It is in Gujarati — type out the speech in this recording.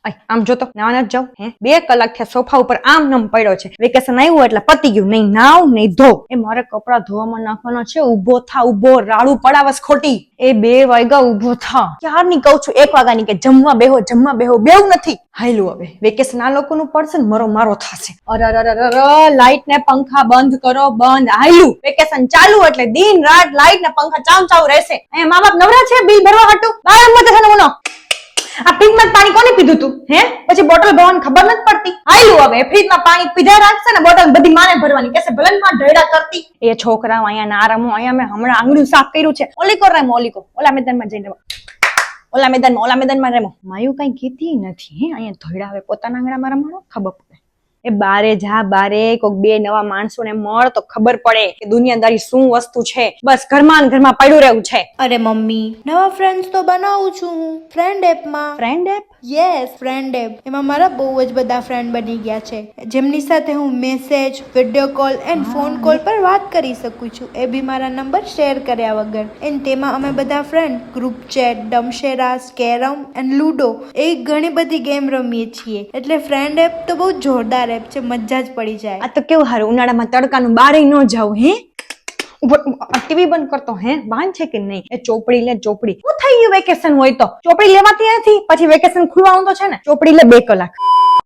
આમ જો તો નાવા નથી જાવ હે 2 કલાક થયા સોફા ઉપર આમ નમ પડ્યો છે. વેકેશન આવ્યું એટલે પતી ગયું. નહીં નાવ નહીં ધો. એ મારે કપડા ધોવામાં નાખવાનો છે. ઉભો થા ઉભો રાડું પડાવસ ખોટી. એ 2 વાગ્યા ઉભો થા. ક્યારની કહું છું 1 વાગ્યાની કે જમવા બેહો બેવું નથી. હાયલું હવે વેકેશન આ લોકોનું પડશે ને મારો થાશે. અરે લાઈટ ને પંખા બંધ કરો બંધ. હાયલું વેકેશન ચાલુ એટલે દિન રાત લાઈટ ને પંખા ચાવ રહેશે. અહીંયા મા બાપ નવરા છે બિલ ભરવા હાટું? બાર મત છે ને આ ફ્રીજમાં પાણી કોને પીધું તું હે? પછી બોટલ ભરવાની ખબર નથી પડતી. હાયલું હવે ફ્રીજમાં પાણી પીધા રાખશે ને બોટલ બધી માને ભરવાની કહેશે ભલે માં ઢેડા કરતી. એ છોકરાઓ અહીંયા ના રમો. અહીંયા મેં હમણાં આંગળું સાફ કર્યું છે. ઓલીકો રમો ઓલીકો. ઓલા મેદાનમાં જઈને રમો. ઓલા મેદાનમાં રમો. માયું કઈ કીધી નથી હે. અહીંયા ધોયડા હવે પોતાના આંગણામાં રમવાનો ખબર પડે. એ બારે જા બારે કોક 2 નવા માણસોને મળ તો ખબર પડે કે દુનિયાદારી શું વસ્તુ છે. બસ ઘરમાં પડ્યું રહેવું છે. અરે મમ્મી નવા ફ્રેન્ડ્સ તો બનાવું છું હું ફ્રેન્ડ એપમાં. Friend app? Yes friend app. એમાં મારા બહુ જ બધા ફ્રેન્ડ બની ગયા છે જેમની સાથે હું message, video call and phone call પર વાત કરી શકું છું. એ બી મારા નંબર શેર કર્યા વગર. એન્ડ તેમાં અમે બધા friend group chat, dumb charades, carrom and ludo એ ઘણી બધી ગેમ રમીએ છીએ. એટલે ફ્રેન્ડ એપ તો બહુ જોરદાર એપ છે. મજા જ પડી જાય. આ તો કેવું હારું ઉનાળામાં તડકાનું બારે ન જાવ હે. ટીવી બંધ કરતો હે બાંધ છે કે નહીં? એ ચોપડી લે ચોપડી. શું થઈ ગયું વેકેશન હોય તો ચોપડી લેવાતી નથી. પછી વેકેશન ખુલવાનું તો છે ને. ચોપડી લે 2 કલાક.